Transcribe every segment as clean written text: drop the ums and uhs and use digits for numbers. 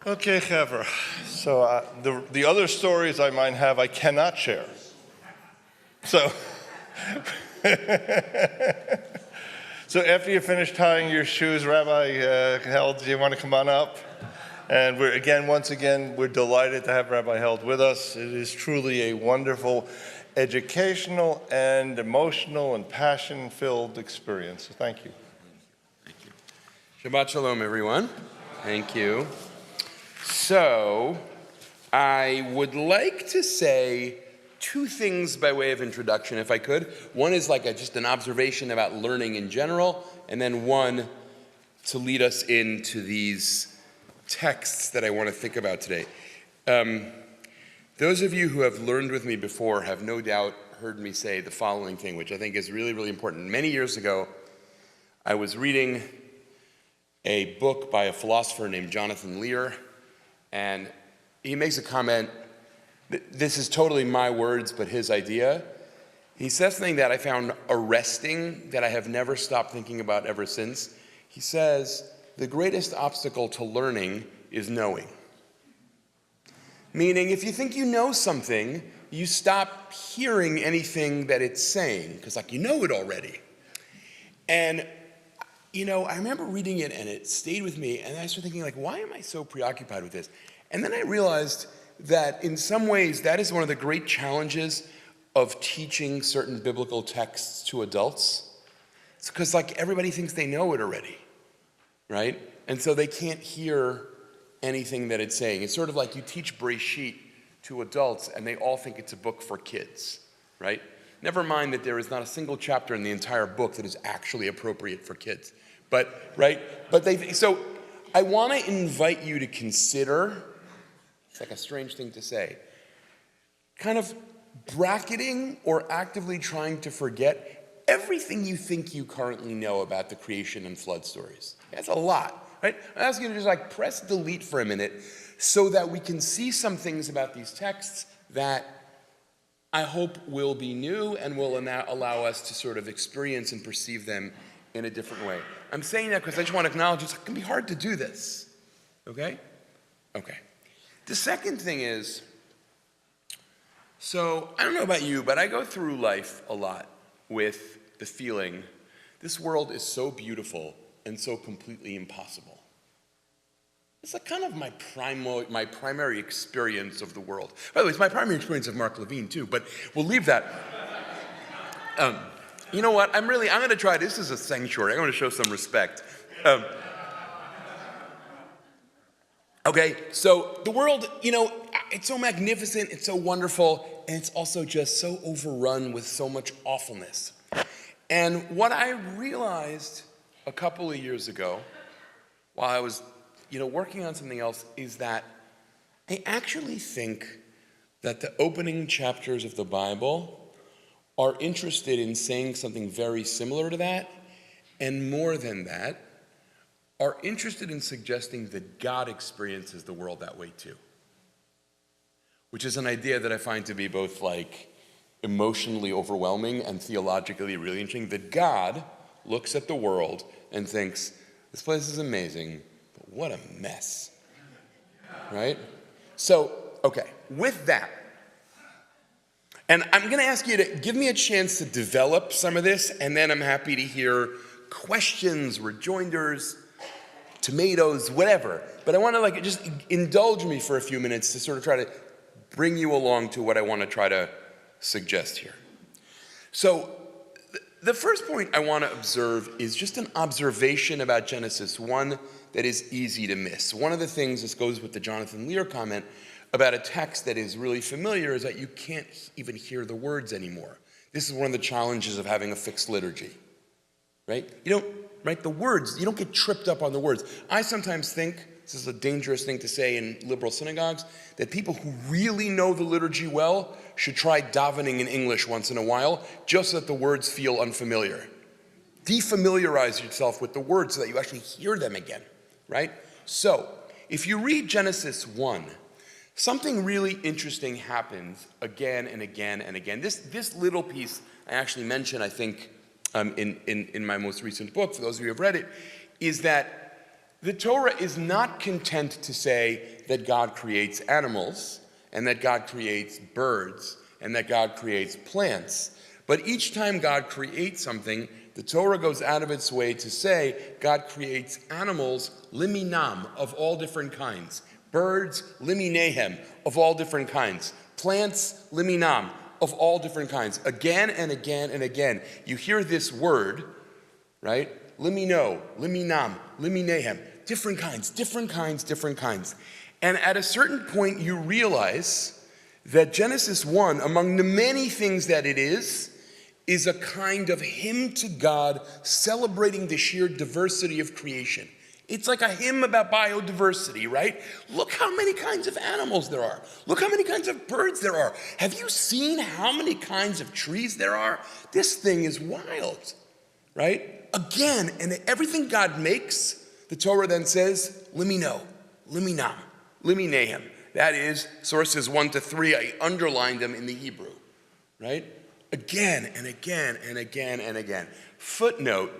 Okay, Hever. So the other stories I might have, I cannot share. So, so after you finish tying your shoes, Rabbi Held, do you want to come on up? And once again, we're delighted to have Rabbi Held with us. It is truly a wonderful educational and emotional and passion-filled experience. So thank you. Thank you. Shabbat Shalom, everyone. Thank you. So, I would like to say two things by way of introduction, if I could. One is like just an observation about learning in general, and then one to lead us into these texts that I want to think about today. Those of you who have learned with me before have no doubt heard me say the following thing, which I think is really, really important. Many years ago, I was reading a book by a philosopher named Jonathan Lear, and he makes a comment. This is totally my words, but his idea. He says something that I found arresting, that I have never stopped thinking about ever since. He says, the greatest obstacle to learning is knowing. Meaning, if you think you know something, you stop hearing anything that it's saying, because you know it already. And I remember reading it and it stayed with me, and I started thinking, why am I so preoccupied with this? And then I realized that in some ways that is one of the great challenges of teaching certain biblical texts to adults. It's because everybody thinks they know it already, right? And so they can't hear anything that it's saying. It's sort of like you teach Brith to adults and they all think it's a book for kids, right? Never mind that there is not a single chapter in the entire book that is actually appropriate for kids. So I want to invite you to consider, it's a strange thing to say, kind of bracketing or actively trying to forget everything you think you currently know about the creation and flood stories. That's a lot, right? I ask you to just press delete for a minute so that we can see some things about these texts that I hope will be new and will allow us to sort of experience and perceive them in a different way. I'm saying that because I just want to acknowledge it can be hard to do this, okay? Okay. The second thing is, so I don't know about you, but I go through life a lot with the feeling this world is so beautiful and so completely impossible. It's kind of my primary experience of the world. By the way, it's my primary experience of Mark Levine too, but we'll leave that. You know what? I'm going to try. This is a sanctuary. I'm going to show some respect. Okay, so the world, it's so magnificent, it's so wonderful, and it's also just so overrun with so much awfulness. And what I realized a couple of years ago, while I was, working on something else, is that I actually think that the opening chapters of the Bible are interested in saying something very similar to that, and more than that, are interested in suggesting that God experiences the world that way too. Which is an idea that I find to be both emotionally overwhelming and theologically really interesting, that God looks at the world and thinks, this place is amazing, but what a mess, right? So, okay, with that, and I'm going to ask you to give me a chance to develop some of this, and then I'm happy to hear questions, rejoinders, tomatoes, whatever. But I want to just indulge me for a few minutes to sort of try to bring you along to what I want to try to suggest here. So the first point I want to observe is just an observation about Genesis 1 that is easy to miss. One of the things, this goes with the Jonathan Lear comment, about a text that is really familiar is that you can't even hear the words anymore. This is one of the challenges of having a fixed liturgy, right? The words, you don't get tripped up on the words. I sometimes think, this is a dangerous thing to say in liberal synagogues, that people who really know the liturgy well should try davening in English once in a while, just so that the words feel unfamiliar. Defamiliarize yourself with the words so that you actually hear them again, right? So, if you read Genesis 1, something really interesting happens again and again and again. This little piece I actually mentioned, I think, in my most recent book, for those of you who have read it, is that The Torah is not content to say that God creates animals and that God creates birds and that God creates plants. But each time God creates something, the Torah goes out of its way to say God creates animals liminam, of all different kinds. Birds liminehem, of all different kinds. Plants liminam, of all different kinds. Again and again and again, you hear this word, right? Limino, liminam, liminehem. Different kinds, different kinds, different kinds. And at a certain point, you realize that Genesis 1, among the many things that it is a kind of hymn to God celebrating the sheer diversity of creation. It's like a hymn about biodiversity, right? Look how many kinds of animals there are. Look how many kinds of birds there are. Have you seen how many kinds of trees there are? This thing is wild, right? Again, and everything God makes, the Torah then says, limino, liminam, liminehem. That is, sources 1 to 3, I underlined them in the Hebrew, right? Again and again and again and again. Footnote,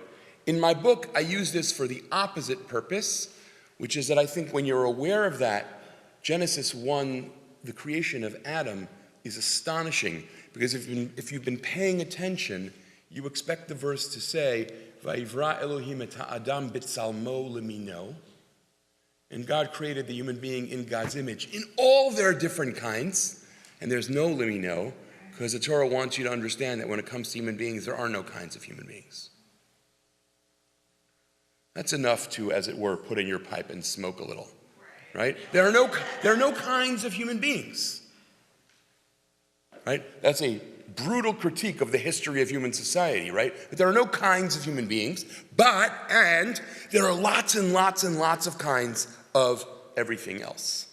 in my book, I use this for the opposite purpose, which is that I think when you're aware of that, Genesis 1, the creation of Adam, is astonishing. Because if you've been paying attention, you expect the verse to say, Vayivra Elohim et ha'adam b'tzalmo lemino. And God created the human being in God's image, in all their different kinds. And there's no limino, because the Torah wants you to understand that when it comes to human beings, there are no kinds of human beings. That's enough to, as it were, put in your pipe and smoke a little, right? There are no kinds of human beings, right? That's a brutal critique of the history of human society, right? But there are no kinds of human beings, and there are lots and lots and lots of kinds of everything else.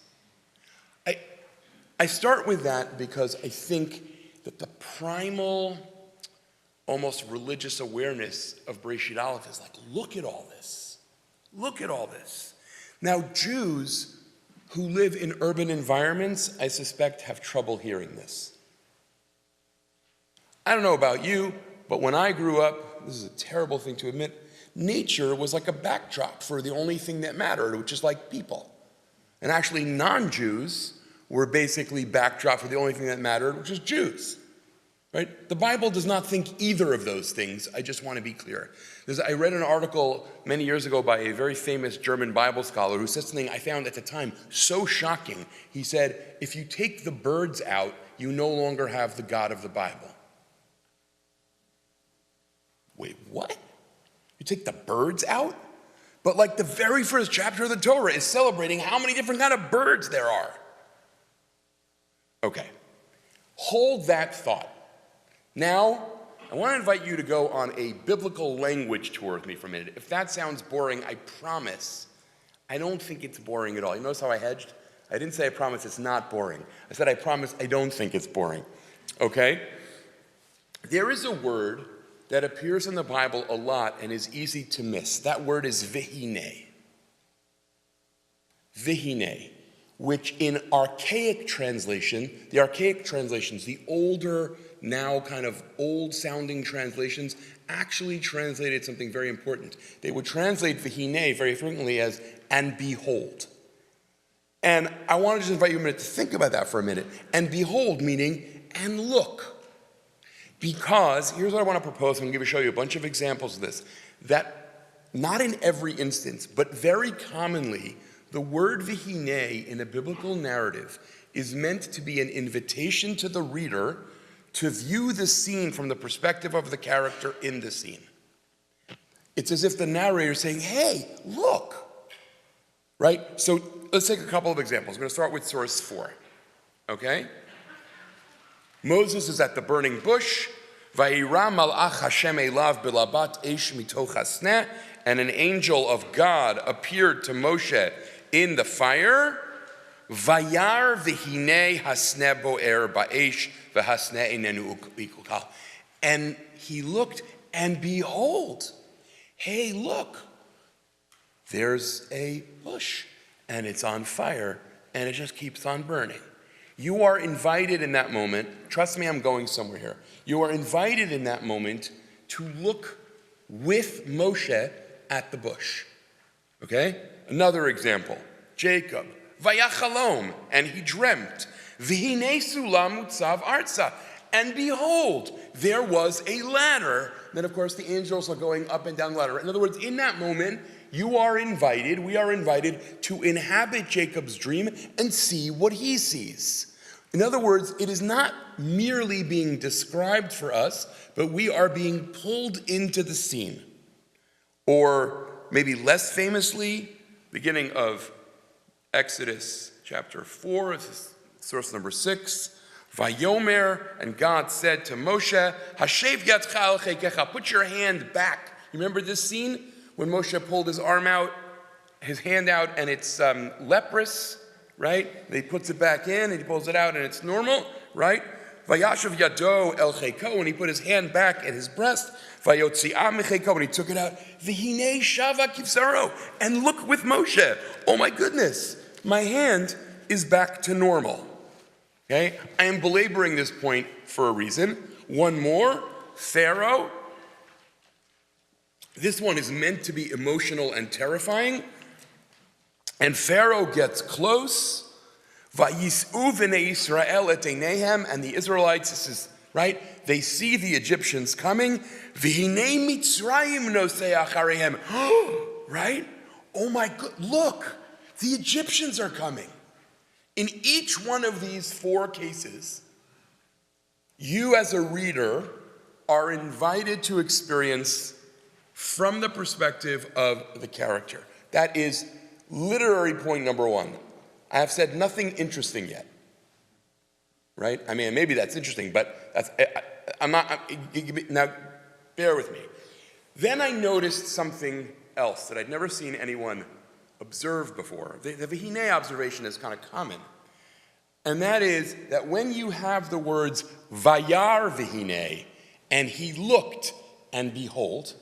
I start with that because I think that the primal, almost religious awareness of Bereshit Aleph is like, look at all this. Look at all this. Now, Jews who live in urban environments, I suspect, have trouble hearing this. I don't know about you, but when I grew up, this is a terrible thing to admit, nature was like a backdrop for the only thing that mattered, which is like people. And actually, non-Jews were basically backdrop for the only thing that mattered, which is Jews. Right? The Bible does not think either of those things. I just want to be clear. I read an article many years ago by a very famous German Bible scholar who said something I found at the time so shocking. He said, if you take the birds out, you no longer have the God of the Bible. Wait, what? You take the birds out? But like the very first chapter of the Torah is celebrating how many different kind of birds there are. Okay, hold that thought. Now, I want to invite you to go on a biblical language tour with me for a minute. If that sounds boring, I promise, I don't think it's boring at all. You notice how I hedged? I didn't say I promise it's not boring. I said I promise I don't think it's boring. Okay? There is a word that appears in the Bible a lot and is easy to miss. That word is vihine. Vihine, which in archaic translation, the archaic translations, the older, now kind of old-sounding translations, actually translated something very important. They would translate vihine very frequently as, and behold. And I want to just invite you a minute to think about that for a minute. And behold, meaning, and look. Because, here's what I want to propose, I'm going to show you a bunch of examples of this, that not in every instance, but very commonly, the word vihine in a biblical narrative is meant to be an invitation to the reader to view the scene from the perspective of the character in the scene. It's as if the narrator is saying, hey, look, right? So let's take a couple of examples. I'm going to start with source 4, okay? Moses is at the burning bush. Vayira malach Hashem elav belabat eish mitoch hasneh, and an angel of God appeared to Moshe in the fire. Vayar v'hinei hasneh bo'er ba'esh v'hasneh inenu ukal. And he looked, and behold, hey, look, there's a bush, and it's on fire, and it just keeps on burning. You are invited in that moment, trust me, I'm going somewhere here. You are invited in that moment to look with Moshe at the bush. Okay? Another example. Jacob. Vayachalom, and he dreamt. V'hinei sulam utzav arza. And behold, there was a ladder. Then, of course, the angels are going up and down the ladder. In other words, in that moment, we are invited to inhabit Jacob's dream and see what he sees. In other words, it is not merely being described for us, but we are being pulled into the scene. Or maybe less famously, beginning of Exodus chapter 4, this is source number 6. Vayomer, and God said to Moshe, Hashev yadcha al chekecha, put your hand back. You remember this scene? When Moshe pulled his arm out, his hand out, and it's leprous, right? And he puts it back in, and he pulls it out, and it's normal, right? Vayashav yado el cheko, and he put his hand back at his breast. Vayotzi'ah mecheko, and he took it out. V'hinei shava kivsaro, and look with Moshe. Oh my goodness, my hand is back to normal. Okay, I am belaboring this point for a reason. One more, Pharaoh. This one is meant to be emotional and terrifying. And Pharaoh gets close. Vayis'u v'nei Yisrael et einehem, and the Israelites, this is right, they see the Egyptians coming. V'hinei Mitzrayim nosei achareihem. Right? Oh my God, look, the Egyptians are coming. In each one of these 4 cases, you as a reader are invited to experience from the perspective of the character. That is literary point number 1. I have said nothing interesting yet. Right? I mean, maybe that's interesting, but now bear with me. Then I noticed something else that I'd never seen anyone observe before. The V'hinei observation is kind of common. And that is that when you have the words Vayar V'hinei, and he looked and behold,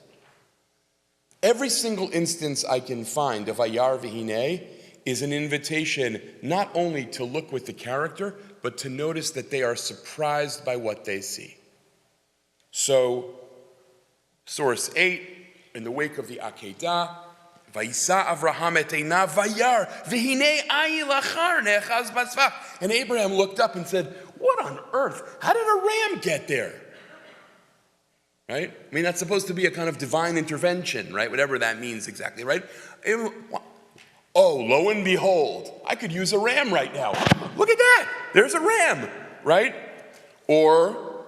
every single instance I can find of Vayar V'hinei is an invitation not only to look with the character, but to notice that they are surprised by what they see. So, source 8, in the wake of the Akedah, Vayisa Avraham et einav vayar, v'hinei ayil achar nechaz basvach. And Abraham looked up and said, what on earth? How did a ram get there? Right? I mean, that's supposed to be a kind of divine intervention, right? Whatever that means exactly, right? Oh, lo and behold, I could use a ram right now. Look at that. There's a ram, right? Or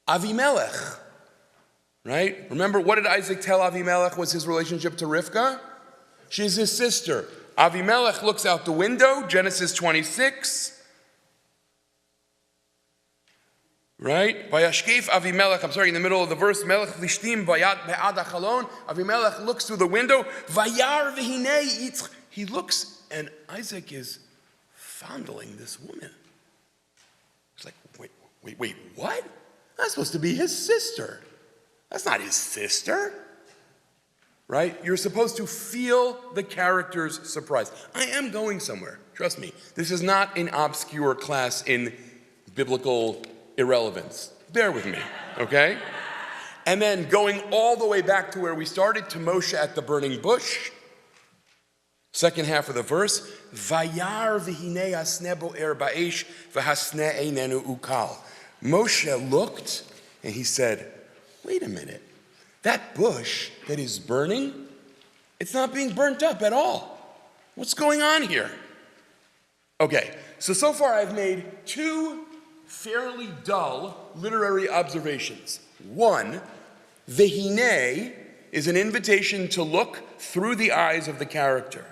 Avimelech. Right? Remember, what did Isaac tell Avimelech was his relationship to Rivka? She's his sister. Avimelech looks out the window, Genesis 26. Right? Vayashkef Avimelech, in the middle of the verse, Melech Lishtim Vayat Be'ad HaChalon. Avimelech looks through the window, Vayar V'hinei Yitzch. He looks, and Isaac is fondling this woman. He's like, wait, what? That's supposed to be his sister. That's not his sister, right? You're supposed to feel the character's surprise. I am going somewhere, trust me. This is not an obscure class in biblical irrelevance. Bear with me, okay? And then going all the way back to where we started, to Moshe at the burning bush. Second half of the verse, Vayar v'hinei hasne bo'er ba'esh v'hasne einenu ukal. Moshe looked and he said, wait a minute, that bush that is burning, it's not being burnt up at all. What's going on here? Okay, so far I've made 2 fairly dull literary observations. 1, V'hinei is an invitation to look through the eyes of the character.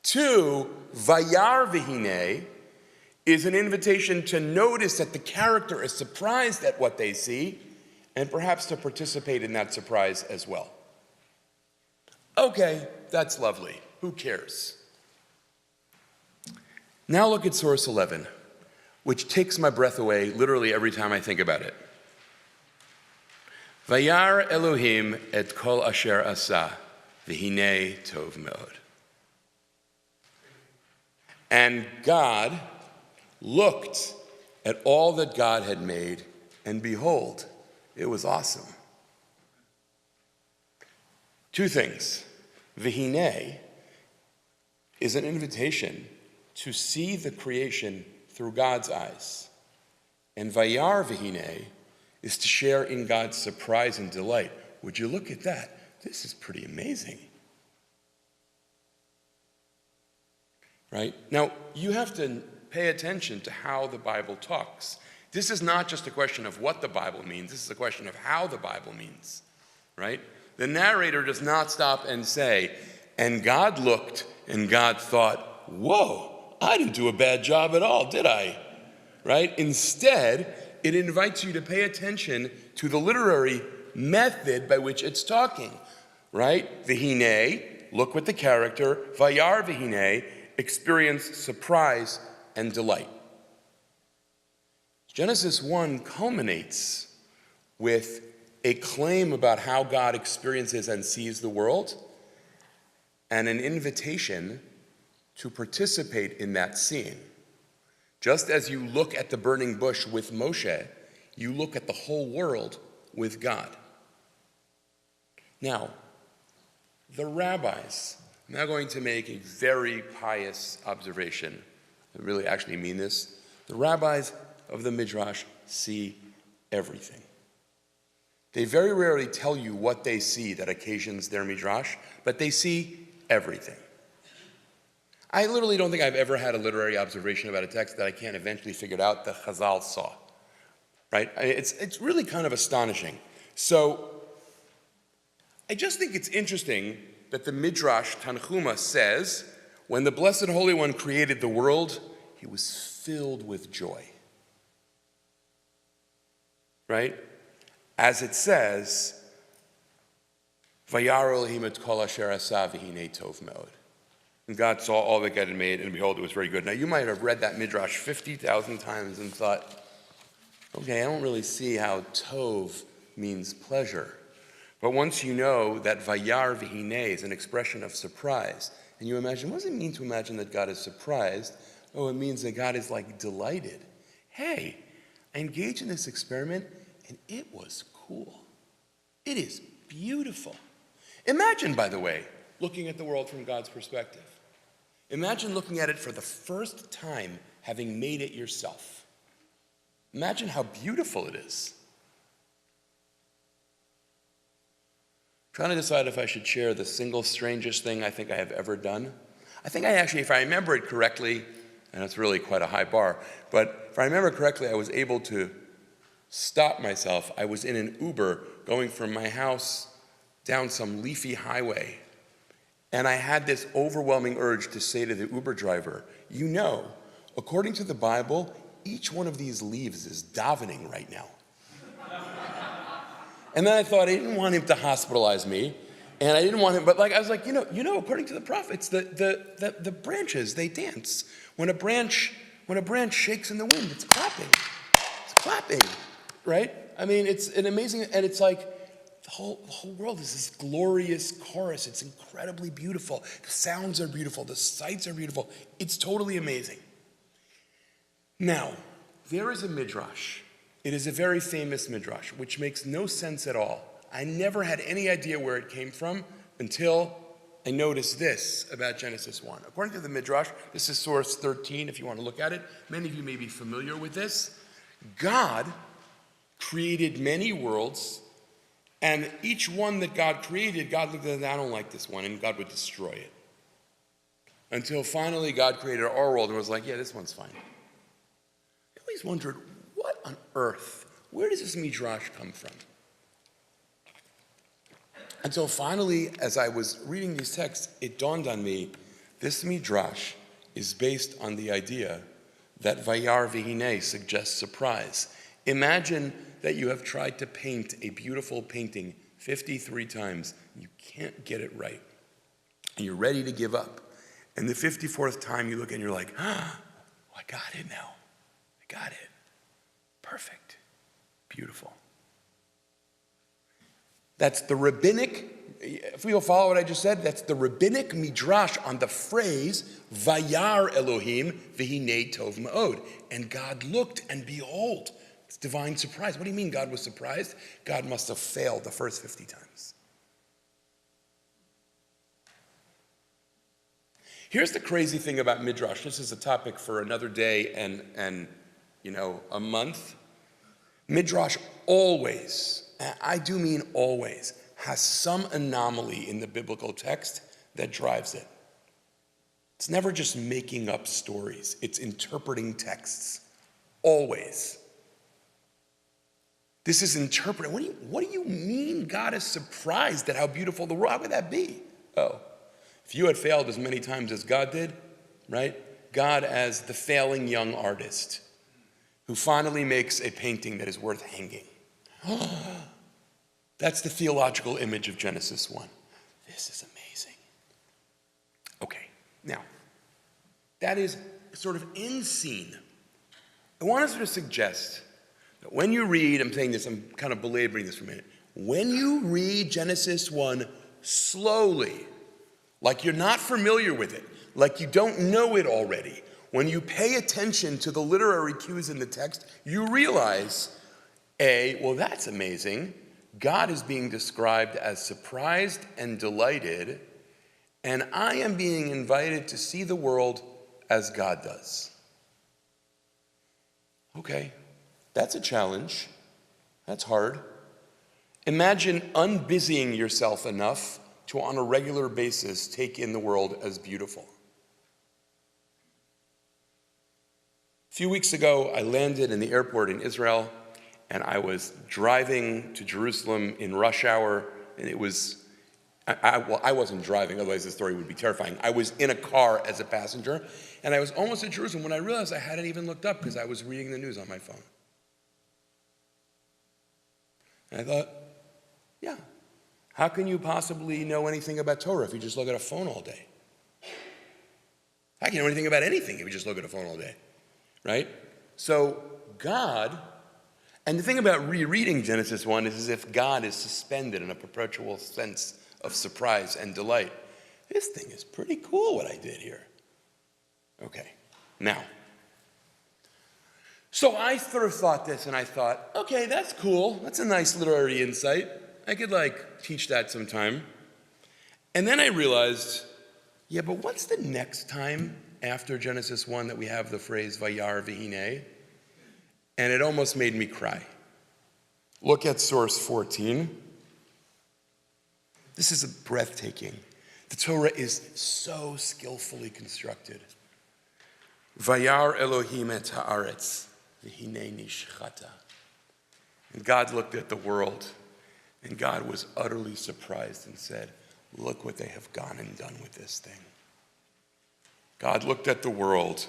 2, Vayar V'hinei is an invitation to notice that the character is surprised at what they see, and perhaps to participate in that surprise as well. Okay, that's lovely. Who cares? Now look at source 11, which takes my breath away literally every time I think about it. Vayar Elohim et kol asher asa, v'hinei tov meod. And God looked at all that God had made, and behold, it was awesome. 2 things. V'hinei is an invitation to see the creation through God's eyes. And vayar v'hinei is to share in God's surprise and delight. Would you look at that? This is pretty amazing. Right? Now, you have to pay attention to how the Bible talks. This is not just a question of what the Bible means. This is a question of how the Bible means. Right? The narrator does not stop and say, and God looked and God thought, whoa, I didn't do a bad job at all, did I? Right? Instead, it invites you to pay attention to the literary method by which it's talking. Right? V'hinei, look with the character. Vayar v'hinei, experience surprise and delight. Genesis 1 culminates with a claim about how God experiences and sees the world, and an invitation to participate in that seeing. Just as you look at the burning bush with Moshe, you look at the whole world with God. Now, the rabbis, I'm now going to make a very pious observation. I really actually mean this. The rabbis of the Midrash see everything. They very rarely tell you what they see that occasions their Midrash, but they see everything. I literally don't think I've ever had a literary observation about a text that I can't eventually figure out that Chazal saw. Right? It's really kind of astonishing. So I just think it's interesting that the Midrash Tanchuma says, when the Blessed Holy One created the world, he was filled with joy. Right? As it says, Vayar Elohim et kol asher asa v'hinei tov me'od. And God saw all that God had made, and behold, it was very good. Now, you might have read that Midrash 50,000 times and thought, okay, I don't really see how tov means pleasure. But once you know that Vayar v'hinei is an expression of surprise, and you imagine, what does it mean to imagine that God is surprised? Oh, it means that God is like delighted. Hey, I engaged in this experiment, and it was cool. It is beautiful. Imagine, by the way, looking at the world from God's perspective. Imagine looking at it for the first time, having made it yourself. Imagine how beautiful it is. I'm trying to decide if I should share the single strangest thing I think I have ever done. I think I actually, if I remember it correctly, and it's really quite a high bar, but if I remember correctly, I was able to stop myself. I was in an Uber going from my house down some leafy highway, and I had this overwhelming urge to say to the Uber driver, you know, according to the Bible, each one of these leaves is davening right now. And then I thought I didn't want him to hospitalize me, and I didn't want him, but I was like, you know, according to the prophets, the branches, they dance. When a branch shakes in the wind, it's clapping. It's clapping, right? I mean, it's an amazing, and it's like the whole world is this glorious chorus. It's incredibly beautiful. The sounds are beautiful. The sights are beautiful. It's totally amazing. Now, there is a midrash. It is a very famous midrash, which makes no sense at all. I never had any idea where it came from until I noticed this about Genesis 1. According to the midrash, this is source 13 if you want to look at it. Many of you may be familiar with this. God created many worlds, and each one that God created, God looked at it, I don't like this one, and God would destroy it. Until finally God created our world and was like, yeah, this one's fine. I always wondered, what on earth, where does this midrash come from? Until finally, as I was reading these texts, it dawned on me, this midrash is based on the idea that Vayar v'hinei suggests surprise. Imagine that you have tried to paint a beautiful painting 53 times, and you can't get it right, and you're ready to give up. And the 54th time you look and you're like, oh, I got it now. I got it. Perfect. Beautiful. That's the rabbinic, if we'll follow what I just said, that's the rabbinic midrash on the phrase, Vayar Elohim v'hinei tov ma'od. And God looked, and behold, it's divine surprise. What do you mean God was surprised? God must have failed the first 50 times. Here's the crazy thing about Midrash. This is a topic for another day and a month. Midrash always, and I do mean always, has some anomaly in the biblical text that drives it. It's never just making up stories. It's interpreting texts. Always. This is interpreting. What do you mean God is surprised at how beautiful the world? How would that be? Oh, if you had failed as many times as God did, right? God as the failing young artist who finally makes a painting that is worth hanging. That's the theological image of Genesis 1. This is amazing. Okay, now, that is sort of end scene. I want us to suggest that when you read, I'm saying this, I'm kind of belaboring this for a minute. When you read Genesis 1 slowly, like you're not familiar with it, like you don't know it already, when you pay attention to the literary cues in the text, you realize, well, that's amazing. God is being described as surprised and delighted, and I am being invited to see the world as God does. Okay, that's a challenge. That's hard. Imagine unbusying yourself enough to, on a regular basis, take in the world as beautiful. A few weeks ago, I landed in the airport in Israel, and I was driving to Jerusalem in rush hour, and it was, I wasn't driving, otherwise the story would be terrifying. I was in a car as a passenger, and I was almost at Jerusalem when I realized I hadn't even looked up because I was reading the news on my phone. And I thought, yeah, how can you possibly know anything about Torah if you just look at a phone all day? How can you know anything about anything if you just look at a phone all day, right? So God, and the thing about rereading Genesis 1 is as if God is suspended in a perpetual sense of surprise and delight. This thing is pretty cool what I did here. Okay, now, so I sort of thought this and I thought, okay, that's cool. That's a nice literary insight. I could teach that sometime. And then I realized, yeah, but what's the next time after Genesis 1 that we have the phrase Vayar v'hinei? And it almost made me cry. Look at source 14. This is breathtaking. The Torah is so skillfully constructed. Vayar Elohim et haaretz v'hinei nishchata. And God looked at the world, and God was utterly surprised and said, look what they have gone and done with this thing. God looked at the world,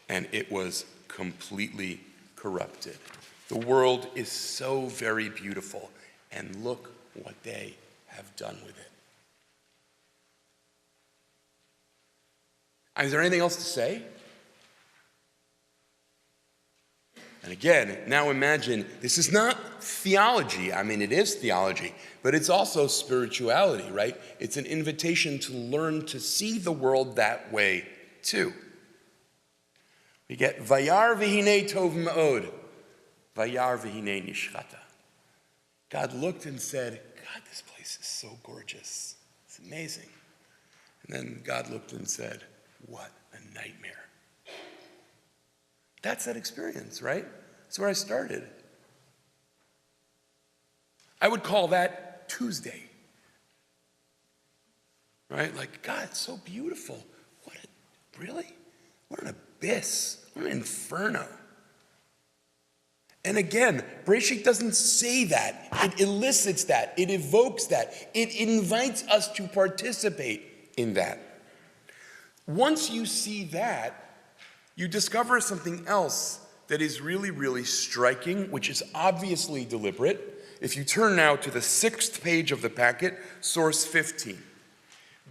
and it was completely corrupted. The world is so very beautiful, and look what they have done with it. Is there anything else to say? And again, now imagine, this is not theology. I mean, it is theology, but it's also spirituality, right? It's an invitation to learn to see the world that way, too. We get Vayar v'hinei tov ma'od, Vayar v'hinei nishchata. God looked and said, God, this place is so gorgeous. It's amazing. And then God looked and said, what a nightmare. That's that experience, right? That's where I started. I would call that Tuesday. Right? God, it's so beautiful. Really? What an abyss. What an inferno. And again, Bereshit doesn't say that. It elicits that. It evokes that. It invites us to participate in that. Once you see that, you discover something else that is really, really striking, which is obviously deliberate. If you turn now to the 6th page of the packet, source 15.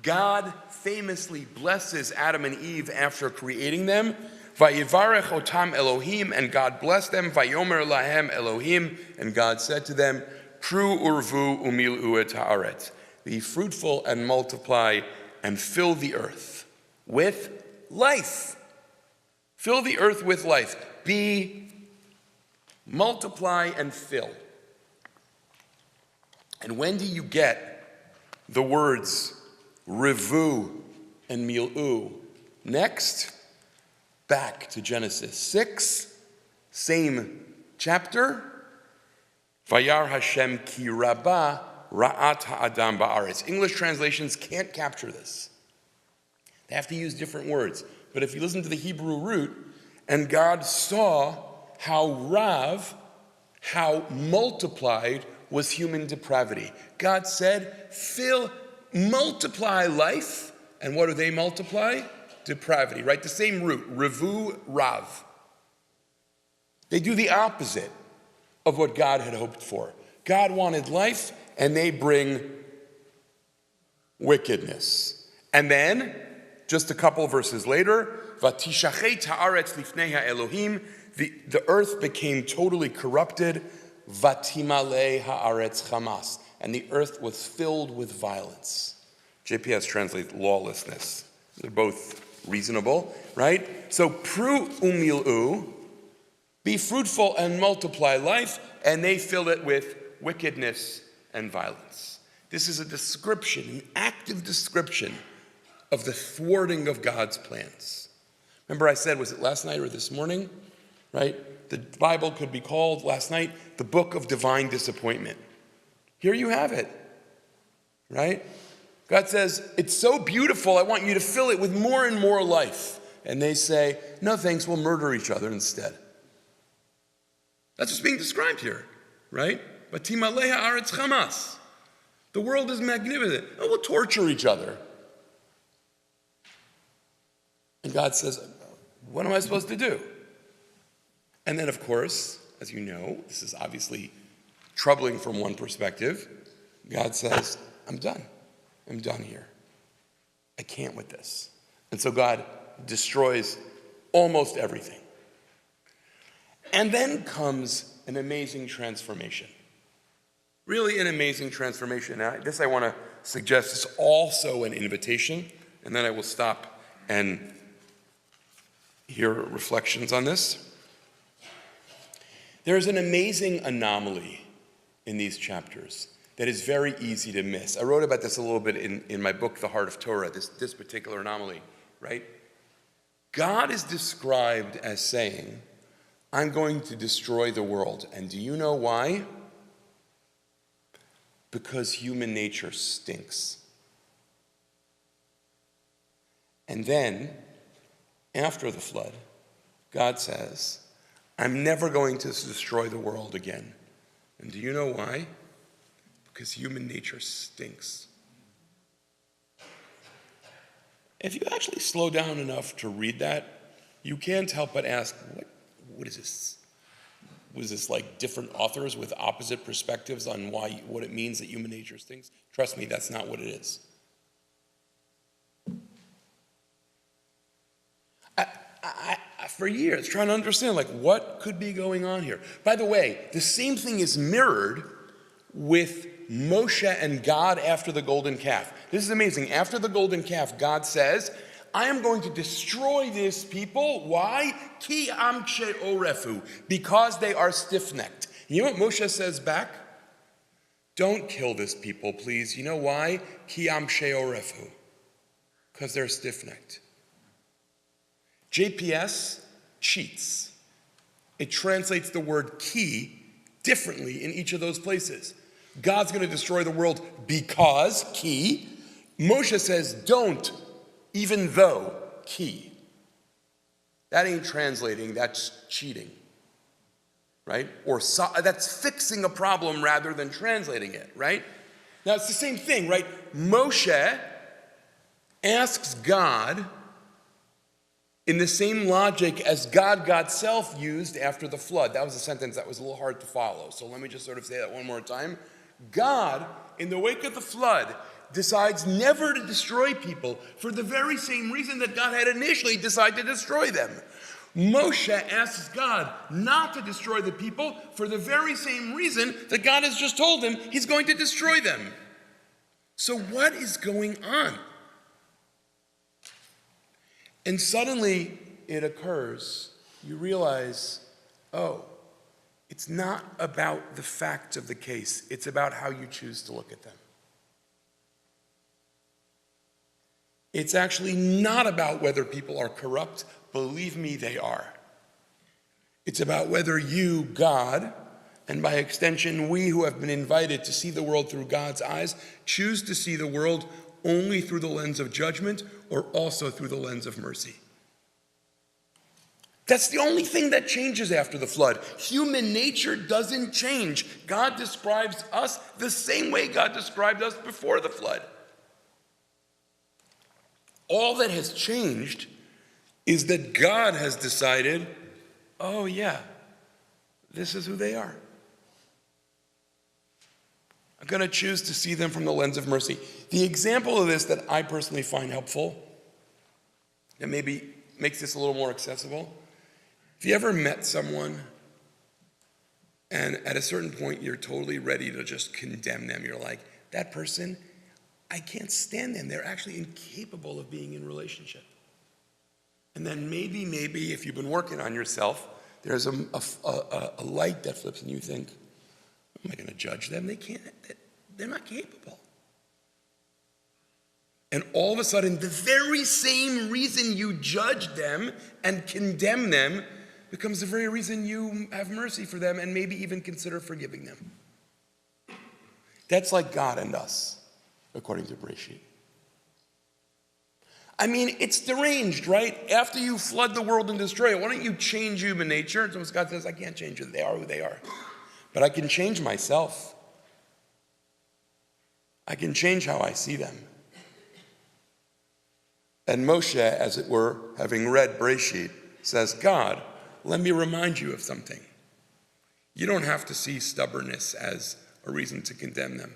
God famously blesses Adam and Eve after creating them. Vayivarech otam Elohim, and God blessed them. Vayomer lahem Elohim, and God said to them, Pru urvu umil'u et haaretz. Be fruitful and multiply and fill the earth with life. Fill the earth with life. Multiply and fill. And when do you get the words revu and mil'u Next, back to Genesis 6, same chapter. Vayar Hashem ki rabba ra'at ha'adam ba'aretz. English translations can't capture this. They have to use different words. But if you listen to the Hebrew root, and God saw how multiplied was human depravity. God said, multiply life. And what do they multiply? Depravity, right? The same root, revu, rav. They do the opposite of what God had hoped for. God wanted life, and they bring wickedness. And then, just a couple verses later, Vatishachet haaretz lifnei ha'Elohim, the earth became totally corrupted, Vatimale haaretz chamas, and the earth was filled with violence. JPS translates lawlessness. They're both reasonable, right? So, pru umil'u, be fruitful and multiply life, and they fill it with wickedness and violence. This is a description, an active description of the thwarting of God's plans. Remember I said, was it last night or this morning? Right? The Bible could be called, last night, the book of divine disappointment. Here you have it. Right? God says, it's so beautiful, I want you to fill it with more and more life. And they say, no thanks, we'll murder each other instead. That's what's being described here, right? Vatimale haaretz chamas. The world is magnificent. Oh, we'll torture each other. And God says, what am I supposed to do? And then, of course, as you know, this is obviously troubling from one perspective. God says, I'm done. I'm done here. I can't with this. And so God destroys almost everything. And then comes an amazing transformation. Really an amazing transformation. Now, this I want to suggest is also an invitation, and then I will stop and hear reflections on this. There's an amazing anomaly in these chapters that is very easy to miss. I wrote about this a little bit in my book, The Heart of Torah, this particular anomaly, right? God is described as saying, I'm going to destroy the world. And do you know why? Because human nature stinks. And then, after the flood, God says, I'm never going to destroy the world again. And do you know why? Because human nature stinks. If you actually slow down enough to read that, you can't help but ask, what is this? Was this like different authors with opposite perspectives on what it means that human nature stinks? Trust me, that's not what it is. For years, trying to understand, what could be going on here? By the way, the same thing is mirrored with Moshe and God after the golden calf. This is amazing. After the golden calf, God says, I am going to destroy this people. Why? Ki am she'orefu, because they are stiff-necked. You know what Moshe says back? Don't kill this people, please. You know why? Ki am she'orefu, because they're stiff-necked. JPS cheats. It translates the word ki differently in each of those places. God's going to destroy the world because, ki. Moshe says, don't, even though, ki. That ain't translating, that's cheating. Right? Or that's fixing a problem rather than translating it, right? Now it's the same thing, right? Moshe asks God in the same logic as God's self used after the flood. That was a sentence that was a little hard to follow. So let me just sort of say that one more time. God, in the wake of the flood, decides never to destroy people for the very same reason that God had initially decided to destroy them. Moshe asks God not to destroy the people for the very same reason that God has just told him he's going to destroy them. So what is going on? And suddenly it occurs, you realize, oh, it's not about the facts of the case, it's about how you choose to look at them. It's actually not about whether people are corrupt. Believe me, they are. It's about whether you, God, and by extension, we who have been invited to see the world through God's eyes, choose to see the world only through the lens of judgment or also through the lens of mercy. That's the only thing that changes after the flood. Human nature doesn't change. God describes us the same way God described us before the flood. All that has changed is that God has decided, oh yeah, this is who they are. I'm going to choose to see them from the lens of mercy. The example of this that I personally find helpful, and maybe makes this a little more accessible, if you ever met someone and at a certain point you're totally ready to just condemn them, you're like, that person, I can't stand them. They're actually incapable of being in a relationship. And then maybe if you've been working on yourself, there's a light that flips and you think, am I going to judge them? They're not capable. And all of a sudden, the very same reason you judge them and condemn them becomes the very reason you have mercy for them and maybe even consider forgiving them. That's like God and us, according to Brith. I mean, it's deranged, right? After you flood the world and destroy it, why don't you change human nature? So God says, I can't change it. They are who they are. But I can change myself. I can change how I see them. And Moshe, as it were, having read Breshit, says, God, let me remind you of something. You don't have to see stubbornness as a reason to condemn them.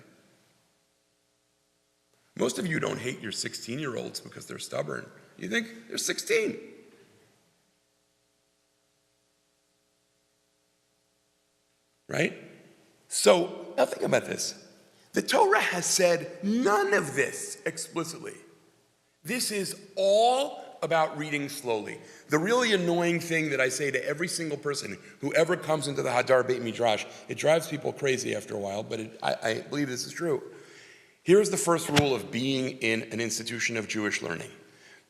Most of you don't hate your 16-year-olds because they're stubborn. You think they're 16. Right? So, now think about this. The Torah has said none of this explicitly. This is all about reading slowly. The really annoying thing that I say to every single person who ever comes into the Hadar Beit Midrash, it drives people crazy after a while, but I believe this is true. Here's the first rule of being in an institution of Jewish learning.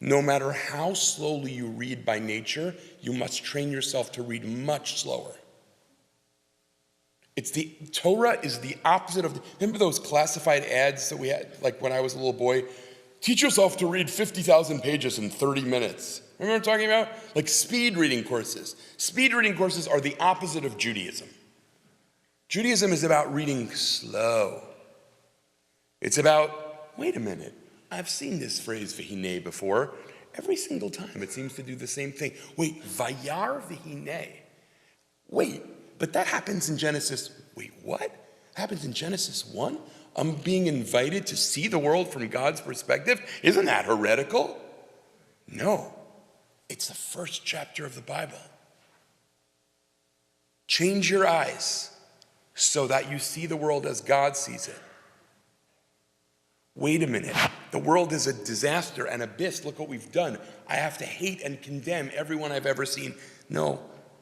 No matter how slowly you read by nature, you must train yourself to read much slower. Torah is the opposite of, remember those classified ads that we had, like when I was a little boy? Teach yourself to read 50,000 pages in 30 minutes. Remember what I'm talking about? Like speed reading courses. Speed reading courses are the opposite of Judaism. Judaism is about reading slow. It's about, wait a minute, I've seen this phrase v'hinei before. Every single time it seems to do the same thing. Wait, vayar v'hinei. Wait, but that happens in Genesis. Wait, what? Happens in Genesis 1? I'm being invited to see the world from God's perspective? Isn't that heretical? No. It's the first chapter of the Bible. Change your eyes so that you see the world as God sees it. Wait a minute. The world is a disaster, an abyss. Look what we've done. I have to hate and condemn everyone I've ever seen. No,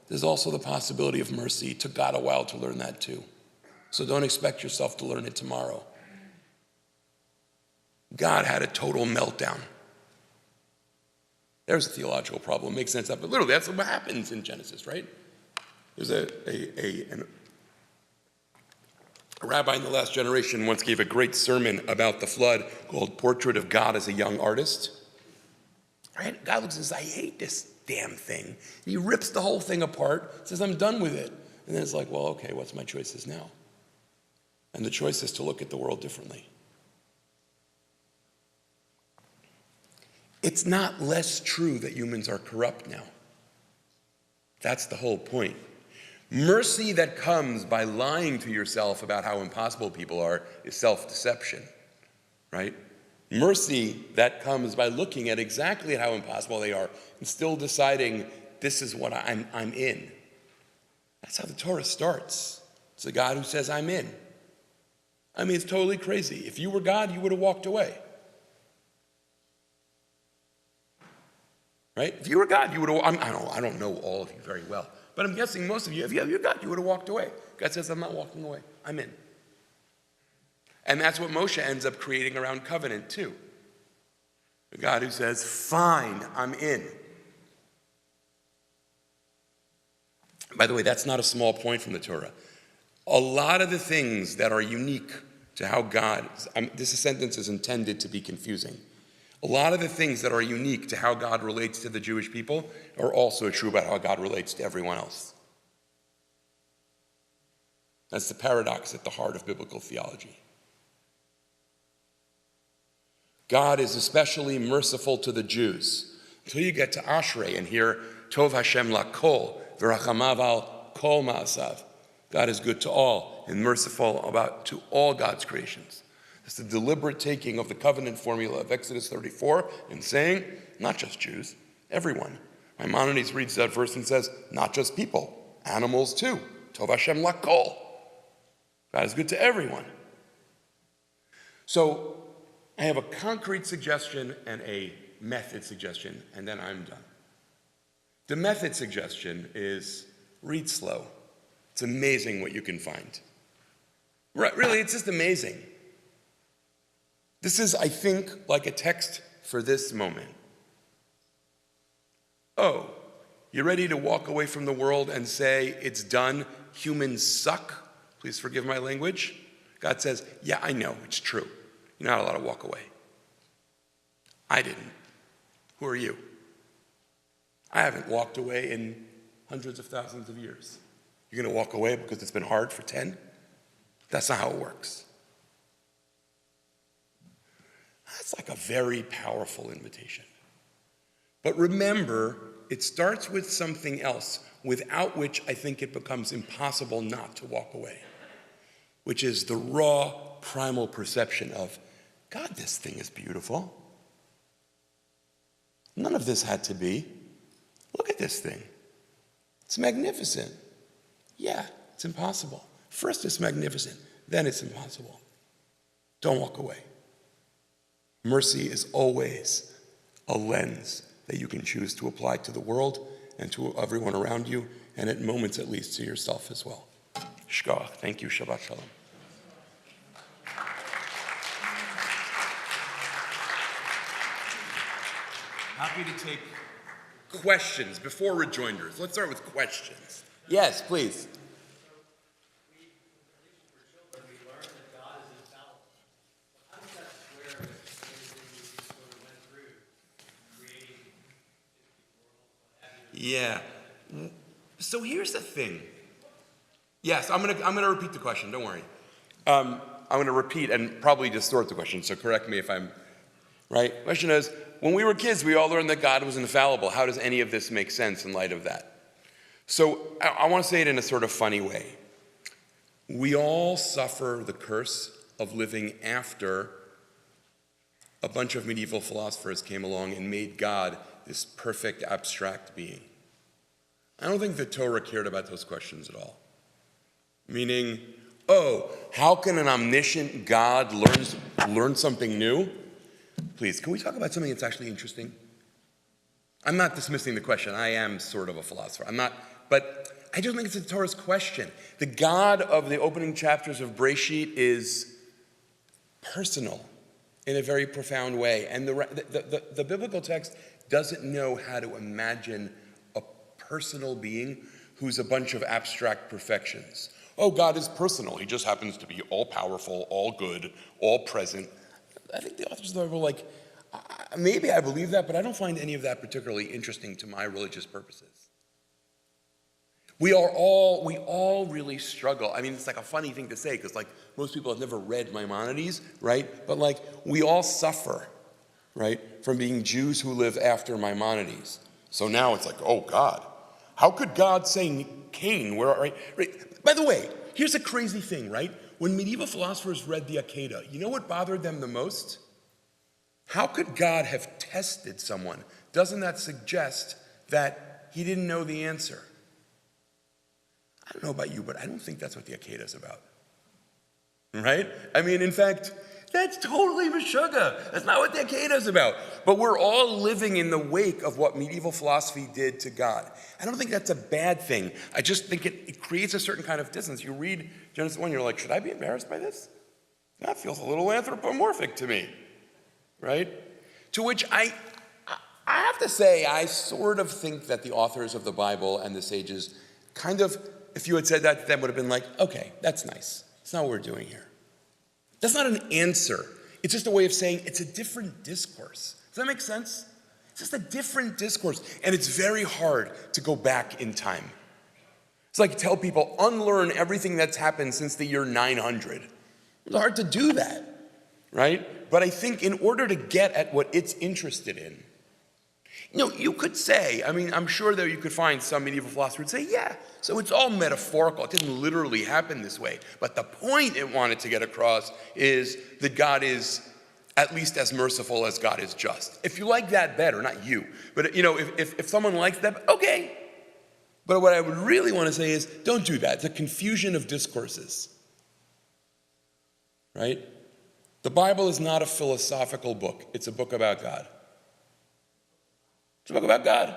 there's also the possibility of mercy. It took God a while to learn that too. So don't expect yourself to learn it tomorrow. God had a total meltdown. There's a theological problem. Makes sense, but literally that's what happens in Genesis, right? There's a rabbi in the last generation once gave a great sermon about the flood called Portrait of God as a Young Artist. Right? God looks and says, I hate this damn thing. And he rips the whole thing apart, says, I'm done with it. And then it's like, well, okay, what's my choices now? And the choice is to look at the world differently. It's not less true that humans are corrupt now. That's the whole point. Mercy that comes by lying to yourself about how impossible people are is self-deception, right? Mercy that comes by looking at exactly how impossible they are and still deciding this is what I'm in. That's how the Torah starts. It's a God who says, I'm in. I mean, it's totally crazy. If you were God, you would have walked away. Right? If you were God, you would have, I don't know all of you very well, but I'm guessing most of you, if you're God, you would have walked away. God says, I'm not walking away. I'm in. And that's what Moshe ends up creating around covenant too. A God who says, fine, I'm in. By the way, that's not a small point from the Torah. A lot of the things that are unique to how God, this sentence is intended to be confusing. A lot of the things that are unique to how God relates to the Jewish people are also true about how God relates to everyone else. That's the paradox at the heart of biblical theology. God is especially merciful to the Jews. Until you get to Ashrei and hear, Tov Hashem lakol, v'rachamav al kol ma'asav. God is good to all and merciful to all God's creations. It's the deliberate taking of the covenant formula of Exodus 34 and saying, not just Jews, everyone. Maimonides reads that verse and says, not just people, animals too. Tov Hashem lakol. God is good to everyone. So I have a concrete suggestion and a method suggestion, and then I'm done. The method suggestion is read slow. It's amazing what you can find. Really, it's just amazing. This is, I think, like a text for this moment. Oh, you ready to walk away from the world and say, it's done, humans suck? Please forgive my language. God says, yeah, I know, it's true. You're not allowed to walk away. I didn't. Who are you? I haven't walked away in hundreds of thousands of years. You're going to walk away because it's been hard for 10? That's not how it works. That's like a very powerful invitation. But remember, it starts with something else, without which I think it becomes impossible not to walk away, which is the raw, primal perception of, God, this thing is beautiful. None of this had to be. Look at this thing. It's magnificent. Yeah, it's impossible. First it's magnificent, then it's impossible. Don't walk away. Mercy is always a lens that you can choose to apply to the world and to everyone around you, and at moments at least to yourself as well. Shkoach. Thank you. Shabbat Shalom. Happy to take questions before rejoinders. Let's start with questions. Yes, please. Yeah. So here's the thing. Yes, I'm gonna repeat the question. Don't worry. I'm gonna repeat and probably distort the question. So correct me if I'm right. The question is: when we were kids, we all learned that God was infallible. How does any of this make sense in light of that? So I want to say it in a sort of funny way. We all suffer the curse of living after a bunch of medieval philosophers came along and made God this perfect abstract being. I don't think the Torah cared about those questions at all. Meaning, how can an omniscient God learn something new? Please, can we talk about something that's actually interesting? I'm not dismissing the question. I am sort of a philosopher. But I just think it's the Torah's question. The God of the opening chapters of Breshit is personal in a very profound way. And the biblical text doesn't know how to imagine a personal being who's a bunch of abstract perfections. Oh, God is personal. He just happens to be all-powerful, all-good, all-present. I think the authors of the Bible are like, maybe I believe that, but I don't find any of that particularly interesting to my religious purposes. We all really struggle. I mean, it's like a funny thing to say because like most people have never read Maimonides, right? But like we all suffer, right, from being Jews who live after Maimonides. So now it's like, oh God, how could God say Cain? Right? By the way, here's a crazy thing, right? When medieval philosophers read the Akedah, you know what bothered them the most? How could God have tested someone? Doesn't that suggest that he didn't know the answer? I don't know about you, but I don't think that's what the Akedah is about. Right? I mean, in fact, that's totally Meshuggah. That's not what the Akedah is about. But we're all living in the wake of what medieval philosophy did to God. I don't think that's a bad thing. I just think it creates a certain kind of distance. You read Genesis 1, you're like, should I be embarrassed by this? That feels a little anthropomorphic to me. Right? To which I have to say, I sort of think that the authors of the Bible and the sages kind of, if you had said that to them, would have been like, okay, that's nice. It's not what we're doing here. That's not an answer. It's just a way of saying it's a different discourse. Does that make sense? It's just a different discourse. And it's very hard to go back in time. It's like tell people, unlearn everything that's happened since the year 900. It's hard to do that, right? But I think in order to get at what it's interested in, you could say, I'm sure that you could find some medieval philosopher who'd say, yeah, so it's all metaphorical. It didn't literally happen this way. But the point it wanted to get across is that God is at least as merciful as God is just. If you like that better, not you, but if someone likes that, okay. But what I would really want to say is, don't do that. It's a confusion of discourses, right? The Bible is not a philosophical book. It's a book about God. It's a book about God.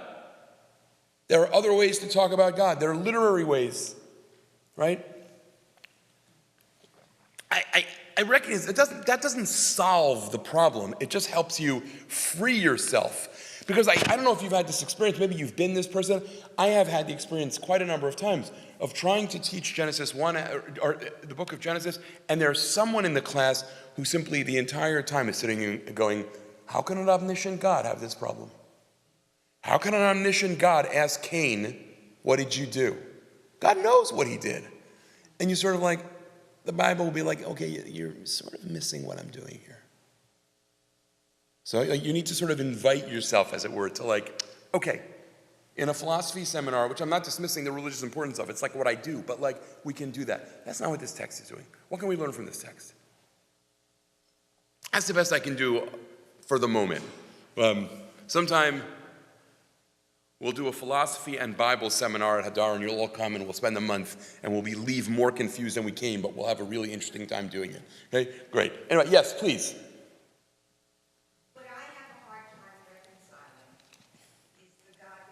There are other ways to talk about God. There are literary ways, right? I recognize that doesn't solve the problem. It just helps you free yourself. Because I don't know if you've had this experience. Maybe you've been this person. I have had the experience quite a number of times of trying to teach Genesis 1 or the book of Genesis, and there's someone in the class who simply the entire time is sitting and going, how can an omniscient God have this problem? How can an omniscient God ask Cain, what did you do? God knows what he did. And you sort of like, the Bible will be like, okay, you're sort of missing what I'm doing here. So you need to sort of invite yourself, as it were, to like, okay, in a philosophy seminar, which I'm not dismissing the religious importance of, it's like what I do, but like, we can do that. That's not what this text is doing. What can we learn from this text? That's the best I can do for the moment. Sometime we'll do a philosophy and Bible seminar at Hadar, and you'll all come and we'll spend a month, and we'll leave more confused than we came, but we'll have a really interesting time doing it. Okay, great. Anyway, yes, please. What I have a hard time reconciling is the God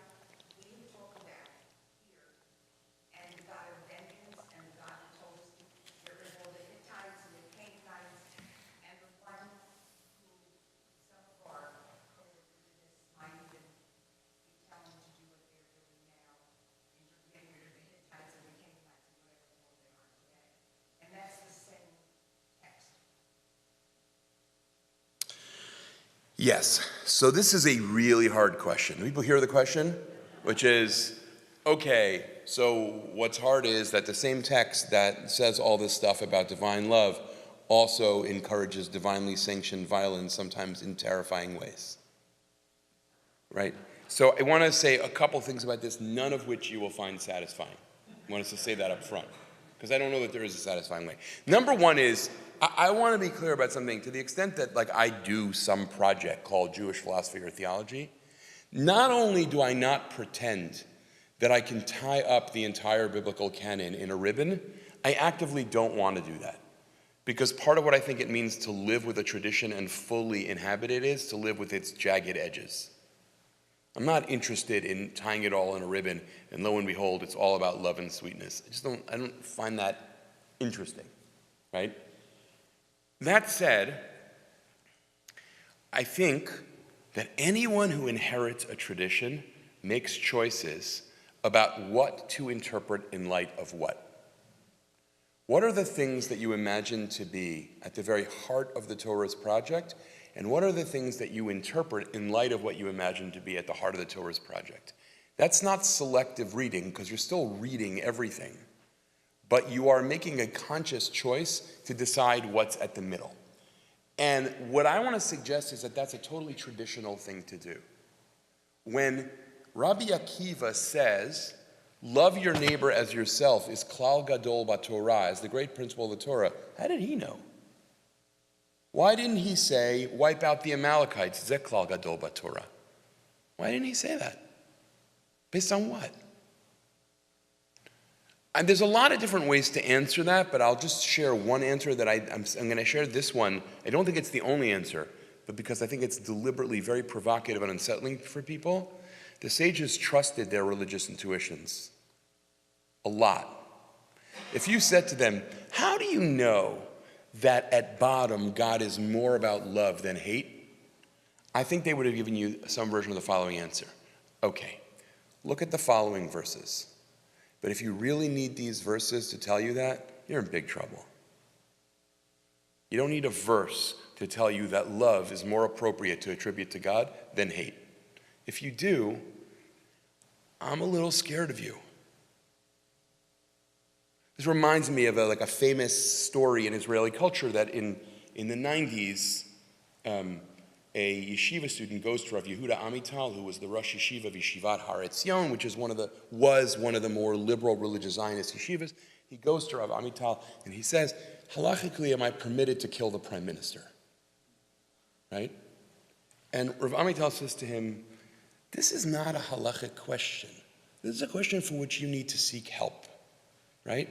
we talk about here, and the God of vengeance, and the God who told us to get rid of all the Hittites and the Canaanites, and the one who some of our co-religionists might even be telling to do what they're doing now, in getting rid of the Hittites and the Canaanites and whatever more they are today. And that's the same text. Yes. So this is a really hard question. Do people hear the question? Which is, okay, so what's hard is that the same text that says all this stuff about divine love also encourages divinely sanctioned violence, sometimes in terrifying ways. Right? So I want to say a couple things about this, none of which you will find satisfying. I want us to say that up front, because I don't know that there is a satisfying way. Number one is, I want to be clear about something. To the extent that like I do some project called Jewish philosophy or theology, not only do I not pretend that I can tie up the entire biblical canon in a ribbon, I actively don't want to do that. Because part of what I think it means to live with a tradition and fully inhabit it is to live with its jagged edges. I'm not interested in tying it all in a ribbon, and lo and behold, it's all about love and sweetness. I don't find that interesting, right? That said, I think that anyone who inherits a tradition makes choices about what to interpret in light of what. What are the things that you imagine to be at the very heart of the Torah's project, and what are the things that you interpret in light of what you imagine to be at the heart of the Torah's project? That's not selective reading, because you're still reading everything. But you are making a conscious choice to decide what's at the middle. And what I want to suggest is that that's a totally traditional thing to do. When Rabbi Akiva says, love your neighbor as yourself is klal gadol b'Torah, is the great principle of the Torah, how did he know? Why didn't he say, wipe out the Amalekites, zeh klal gadol b'Torah? Why didn't he say that? Based on what? And there's a lot of different ways to answer that, but I'll just share one answer that I'm going to share this one. I don't think it's the only answer, but because I think it's deliberately very provocative and unsettling for people. The sages trusted their religious intuitions a lot. If you said to them, how do you know that at bottom God is more about love than hate? I think they would have given you some version of the following answer. Okay, look at the following verses. But if you really need these verses to tell you that, you're in big trouble. You don't need a verse to tell you that love is more appropriate to attribute to God than hate. If you do, I'm a little scared of you. This reminds me of a famous story in Israeli culture that in the 90s, a yeshiva student goes to Rav Yehuda Amital, who was the Rosh Yeshiva of Yeshivat Har Etzion, which is was one of the more liberal religious Zionist yeshivas. He goes to Rav Amital and he says, halachically, am I permitted to kill the prime minister? Right? And Rav Amital says to him, this is not a halachic question. This is a question for which you need to seek help. Right?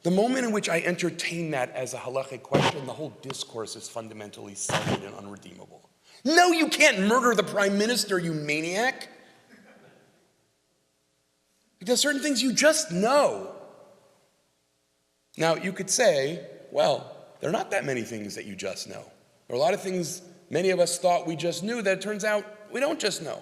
The moment in which I entertain that as a halachic question, the whole discourse is fundamentally sullied and unredeemable. No, you can't murder the prime minister, you maniac. Because certain things you just know. Now, you could say, well, there are not that many things that you just know. There are a lot of things many of us thought we just knew that it turns out we don't just know.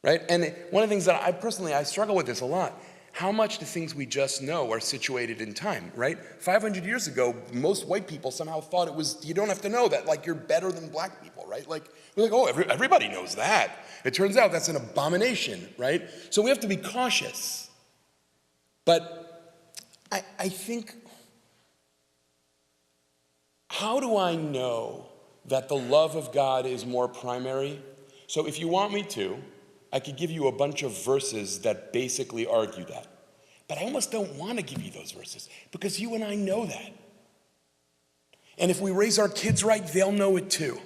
Right? And one of the things that I struggle with this a lot. How much the things we just know are situated in time, right? 500 years ago, most white people somehow thought it was, you don't have to know that, like you're better than black people, right? Like, we're like, oh, everybody knows that. It turns out that's an abomination, right? So we have to be cautious. But I think, how do I know that the love of God is more primary? So if you want me to, I could give you a bunch of verses that basically argue that. But I almost don't want to give you those verses because you and I know that. And if we raise our kids right, they'll know it too.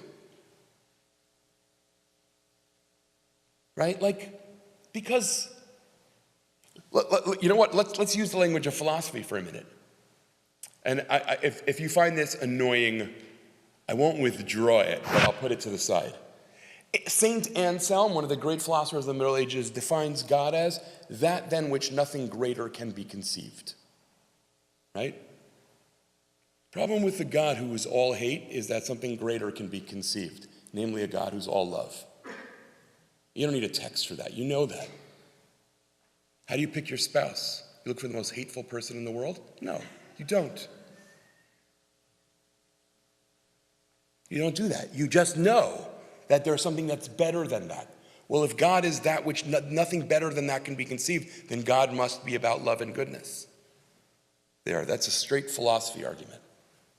Right? Because, you know what? Let's use the language of philosophy for a minute. And if you find this annoying, I won't withdraw it, but I'll put it to the side. Saint Anselm, one of the great philosophers of the Middle Ages, defines God as that than which nothing greater can be conceived. Right? Problem with the God who is all hate is that something greater can be conceived, namely a God who's all love. You don't need a text for that. You know that. How do you pick your spouse? You look for the most hateful person in the world? No, you don't. You don't do that. You just know that there's something that's better than that. Well, if God is that which nothing better than that can be conceived, then God must be about love and goodness. That's a straight philosophy argument,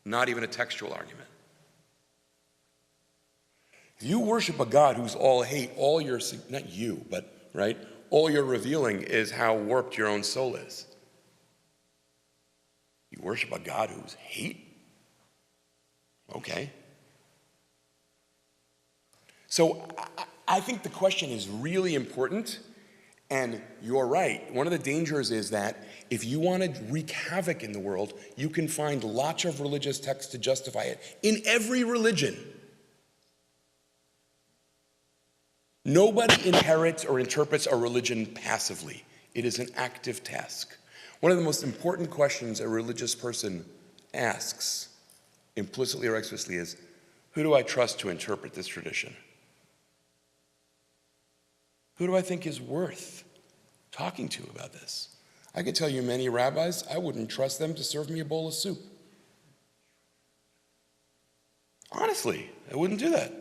not even a textual argument. If you worship a God who's all hate, all you're, not you, but, right, all you're revealing is how warped your own soul is. You worship a God who's hate? Okay. So I think the question is really important, and you're right. One of the dangers is that if you want to wreak havoc in the world, you can find lots of religious texts to justify it. In every religion, nobody inherits or interprets a religion passively. It is an active task. One of the most important questions a religious person asks, implicitly or explicitly, is, who do I trust to interpret this tradition? Who do I think is worth talking to about this? I could tell you many rabbis, I wouldn't trust them to serve me a bowl of soup. Honestly, I wouldn't do that.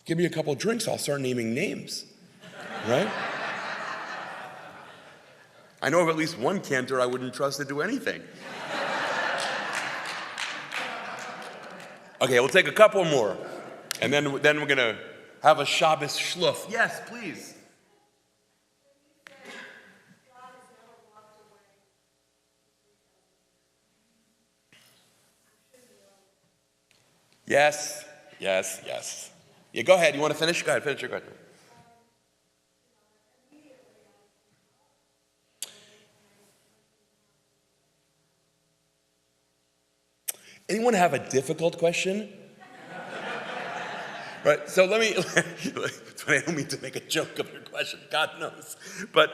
Give me a couple drinks, I'll start naming names, right? I know of at least one cantor I wouldn't trust to do anything. Okay, we'll take a couple more. And then we're going to have a Shabbos shluff. Yes, please. Yes. Yeah, go ahead. You want to finish? Go ahead, finish your question. Anyone have a difficult question? Right, so I don't mean to make a joke of your question, God knows. But,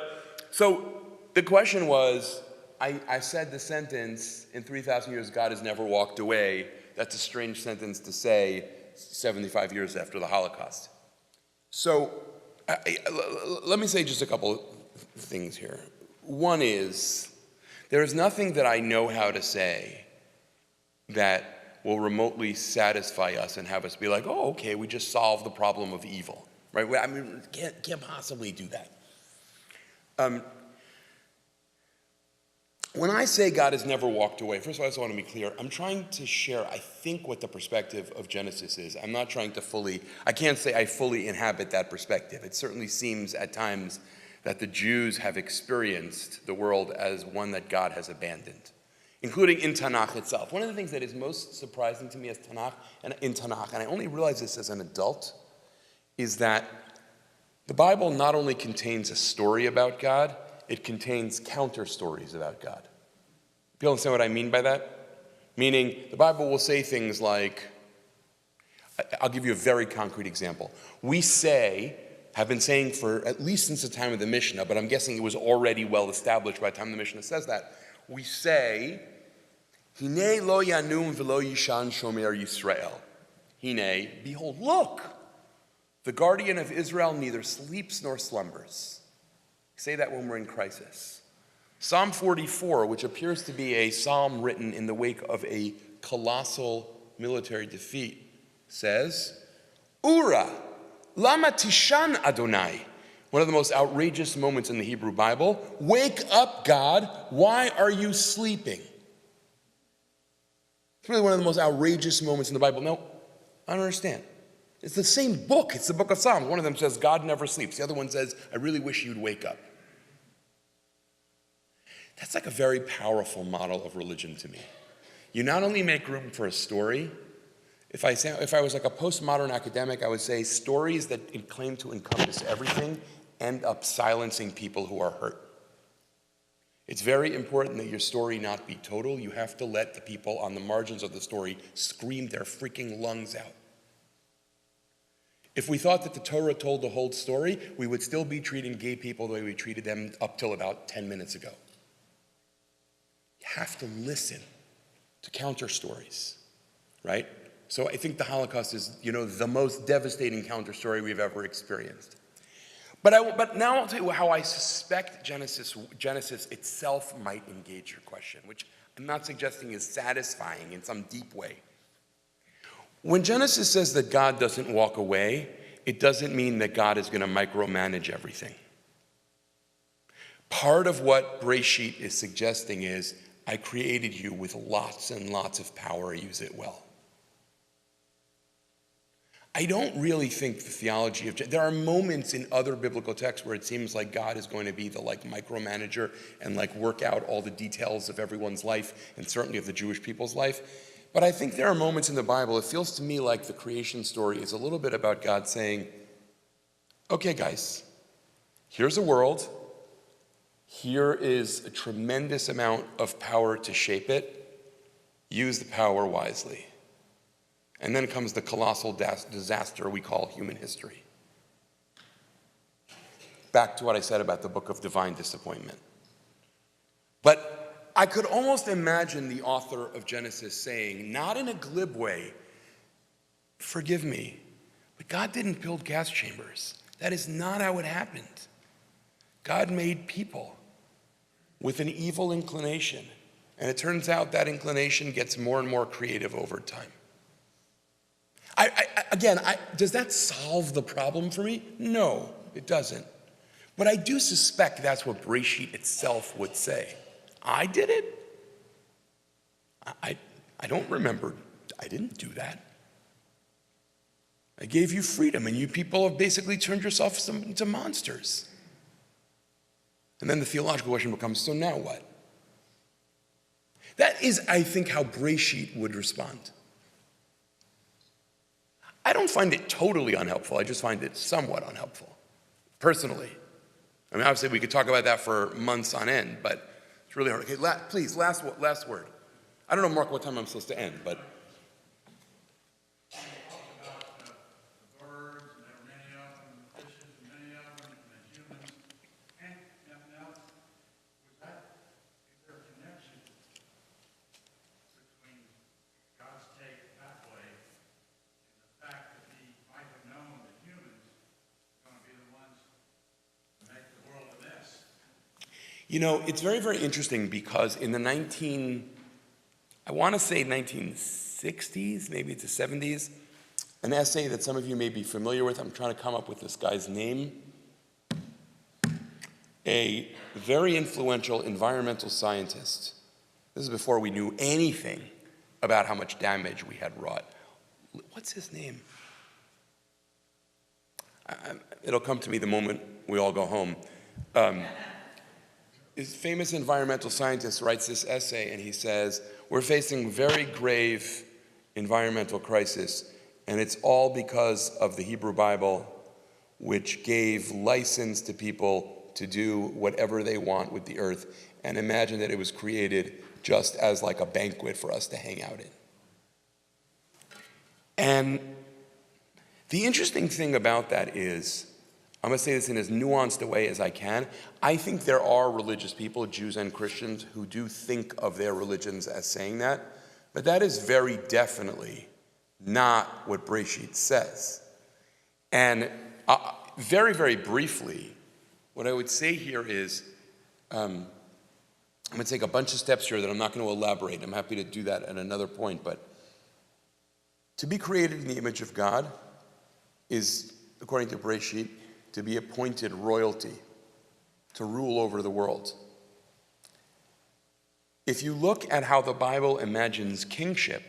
so the question was, I said the sentence, in 3,000 years God has never walked away, That's a strange sentence to say 75 years after the Holocaust. So let me say just a couple of things here. One is, there is nothing that I know how to say that will remotely satisfy us and have us be like, oh, okay, we just solved the problem of evil, right? I mean, can't possibly do that. When I say God has never walked away, first of all, I just want to be clear. I'm trying to share, I think, what the perspective of Genesis is. I'm not trying to I can't say I fully inhabit that perspective. It certainly seems at times that the Jews have experienced the world as one that God has abandoned, including in Tanakh itself. One of the things that is most surprising to me in Tanakh, and I only realized this as an adult, is that the Bible not only contains a story about God, it contains counter stories about God. You understand what I mean by that? Meaning, the Bible will say things like, I'll give you a very concrete example. We have been saying for at least since the time of the Mishnah, but I'm guessing it was already well established by the time the Mishnah says that. We say, Hine lo yanum v'lo yishan shomer Yisrael. Hine, behold, look, the guardian of Israel neither sleeps nor slumbers. We say that when we're in crisis. Psalm 44, which appears to be a psalm written in the wake of a colossal military defeat, says, Ura, lama tishan Adonai. One of the most outrageous moments in the Hebrew Bible. Wake up, God. Why are you sleeping? It's really one of the most outrageous moments in the Bible. No, I don't understand. It's the same book. It's the book of Psalms. One of them says, God never sleeps. The other one says, I really wish you'd wake up. That's like a very powerful model of religion to me. You not only make room for a story. If I was like a postmodern academic, I would say stories that claim to encompass everything end up silencing people who are hurt. It's very important that your story not be total. You have to let the people on the margins of the story scream their freaking lungs out. If we thought that the Torah told the whole story, we would still be treating gay people the way we treated them up till about 10 minutes ago. You have to listen to counter stories, right? So I think the Holocaust is, the most devastating counter story we've ever experienced. But now I'll tell you how I suspect Genesis itself might engage your question, which I'm not suggesting is satisfying in some deep way. When Genesis says that God doesn't walk away, it doesn't mean that God is going to micromanage everything. Part of what Breshit is suggesting is, I created you with lots and lots of power, use it well. I don't really think the theology of, there are moments in other biblical texts where it seems like God is going to be the micromanager and work out all the details of everyone's life, and certainly of the Jewish people's life. But I think there are moments in the Bible, it feels to me like the creation story is a little bit about God saying, okay guys, here's a world, here is a tremendous amount of power to shape it, use the power wisely. And then comes the colossal disaster we call human history. Back to what I said about the book of divine disappointment. But I could almost imagine the author of Genesis saying, not in a glib way, forgive me, but God didn't build gas chambers. That is not how it happened. God made people with an evil inclination. And it turns out that inclination gets more and more creative over time. Does that solve the problem for me? No, it doesn't. But I do suspect that's what Breshit itself would say. I did it? I don't remember. I didn't do that. I gave you freedom, and you people have basically turned yourself into monsters. And then the theological question becomes, so now what? That is, I think, how Breshit would respond. I don't find it totally unhelpful. I just find it somewhat unhelpful, personally. I mean, obviously, we could talk about that for months on end, but it's really hard. Okay, please, last word. I don't know, Mark, what time I'm supposed to end, but. Take You know, it's very, very interesting because in the 1960s, maybe it's the 70s, an essay that some of you may be familiar with, I'm trying to come up with this guy's name, a very influential environmental scientist. This is before we knew anything about how much damage we had wrought. What's his name? It'll come to me the moment we all go home. This famous environmental scientist writes this essay and he says, we're facing very grave environmental crisis, and it's all because of the Hebrew Bible, which gave license to people to do whatever they want with the earth, and imagine that it was created just as like a banquet for us to hang out in. And the interesting thing about that is, I'm going to say this in as nuanced a way as I can. I think there are religious people, Jews and Christians, who do think of their religions as saying that, but that is very definitely not what Breshit says. And very, very briefly, what I would say here is, I'm going to take a bunch of steps here that I'm not going to elaborate. I'm happy to do that at another point, but to be created in the image of God is, according to Breshit, to be appointed royalty, to rule over the world. If you look at how the Bible imagines kingship,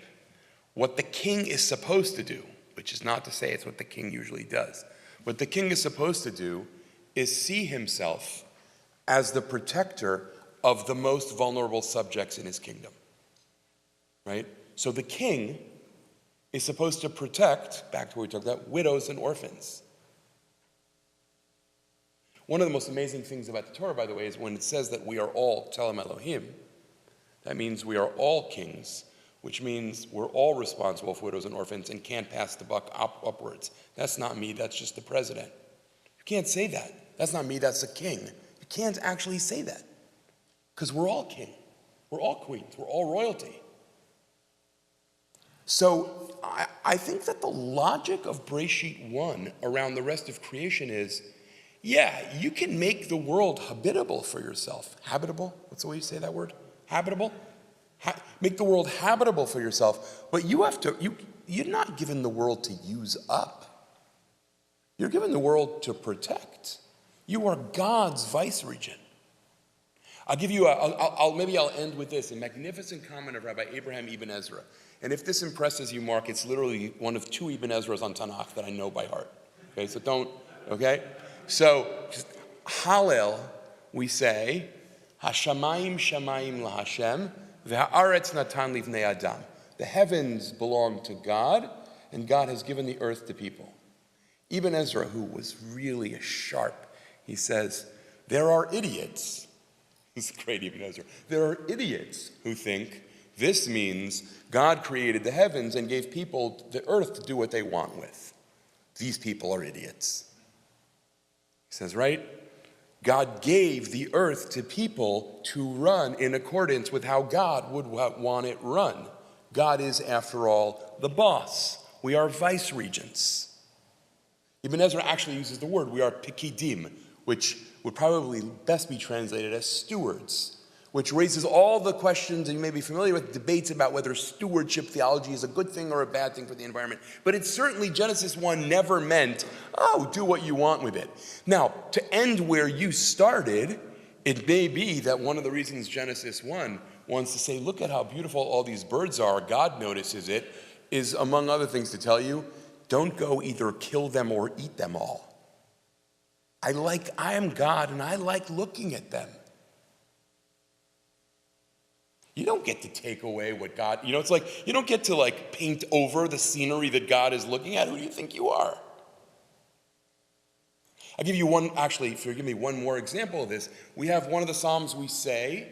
what the king is supposed to do, which is not to say it's what the king usually does, what the king is supposed to do is see himself as the protector of the most vulnerable subjects in his kingdom, right? So the king is supposed to protect, back to what we talked about, widows and orphans. One of the most amazing things about the Torah, by the way, is when it says that we are all Tzelem Elohim, that means we are all kings, which means we're all responsible for widows and orphans and can't pass the buck upwards. That's not me, that's just the president. You can't say that. That's not me, that's the king. You can't actually say that. Because we're all king. We're all queens. We're all royalty. So I think that the logic of Breshit 1 around the rest of creation is, yeah, you can make the world habitable for yourself. Habitable? What's the way you say that word? Habitable? Make the world habitable for yourself, but you're not given the world to use up. You're given the world to protect. You are God's vice-regent. I'll give you maybe I'll end with this, a magnificent comment of Rabbi Abraham Ibn Ezra. And if this impresses you, Mark, it's literally one of 2 Ibn Ezras on Tanakh that I know by heart. Okay, so don't, okay? So, just Hallel, we say, Hashamayim shamayim laHashem, ve'ha'aretz natan livnei adam. The heavens belong to God, and God has given the earth to people. Ibn Ezra, who was really a sharp, he says, there are idiots. This is great, Ibn Ezra. There are idiots who think this means God created the heavens and gave people the earth to do what they want with. These people are idiots. He says, right? God gave the earth to people to run in accordance with how God would want it run. God is, after all, the boss. We are vice-regents. Ibn Ezra actually uses the word, we are pikidim, which would probably best be translated as stewards, which raises all the questions, and you may be familiar with debates about whether stewardship theology is a good thing or a bad thing for the environment. But it's certainly, Genesis 1 never meant, oh, do what you want with it. Now, to end where you started, it may be that one of the reasons Genesis 1 wants to say, look at how beautiful all these birds are, God notices it, is, among other things, to tell you, don't go either kill them or eat them all. I am God, and I like looking at them. You don't get to take away what God, it's like, you don't get to paint over the scenery that God is looking at. Who do you think you are? I'll give you forgive me, one more example of this. We have one of the Psalms we say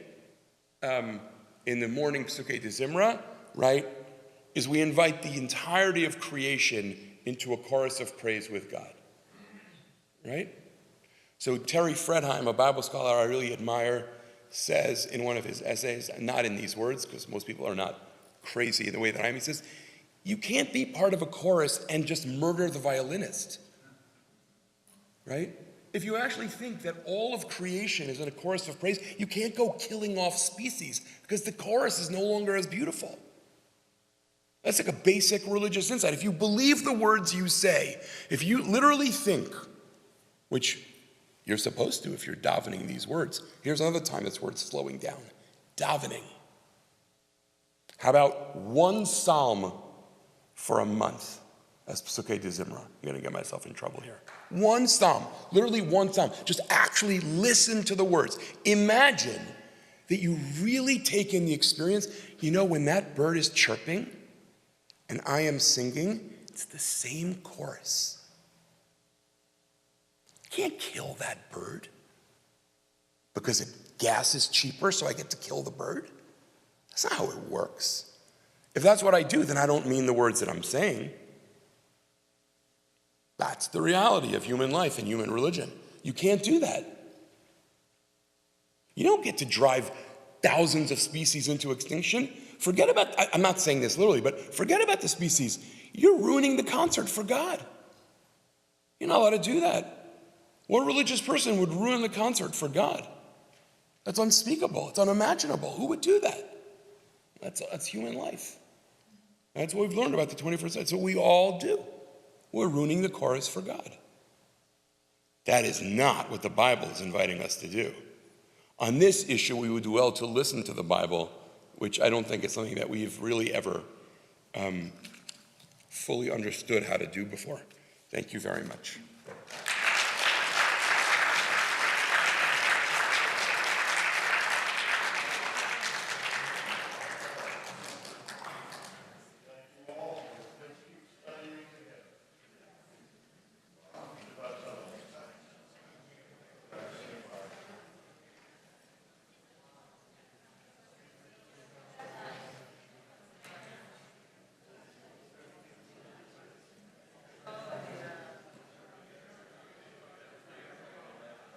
in the morning Psukei de Zimra, right, is we invite the entirety of creation into a chorus of praise with God, right? So Terry Fredheim, a Bible scholar I really admire, says in one of his essays, not in these words, because most people are not crazy the way that I am, he says, you can't be part of a chorus and just murder the violinist, right? if you actually think that all of creation is in a chorus of praise, you can't go killing off species because the chorus is no longer as beautiful. That's like a basic religious insight. If you believe the words you say, if you literally think, which you're supposed to if you're davening these words. Here's another time this word's slowing down. Davening. How about one psalm for a month? That's Psukei de Zimra. I'm going to get myself in trouble here. One psalm, literally one psalm. Just actually listen to the words. Imagine that you really take in the experience. You know, when that bird is chirping and I am singing, it's the same chorus. You can't kill that bird because gas is cheaper, so I get to kill the bird. That's not how it works. If that's what I do, then I don't mean the words that I'm saying. That's the reality of human life and human religion. You can't do that. You don't get to drive thousands of species into extinction. Forget about, I'm not saying this literally, but forget about the species. You're ruining the concert for God. You're not allowed to do that. What religious person would ruin the concert for God? That's unspeakable. It's unimaginable. Who would do that? That's human life. That's what we've learned about the 21st century. That's what we all do. We're ruining the chorus for God. That is not what the Bible is inviting us to do. On this issue, we would do well to listen to the Bible, which I don't think is something that we've really ever fully understood how to do before. Thank you very much.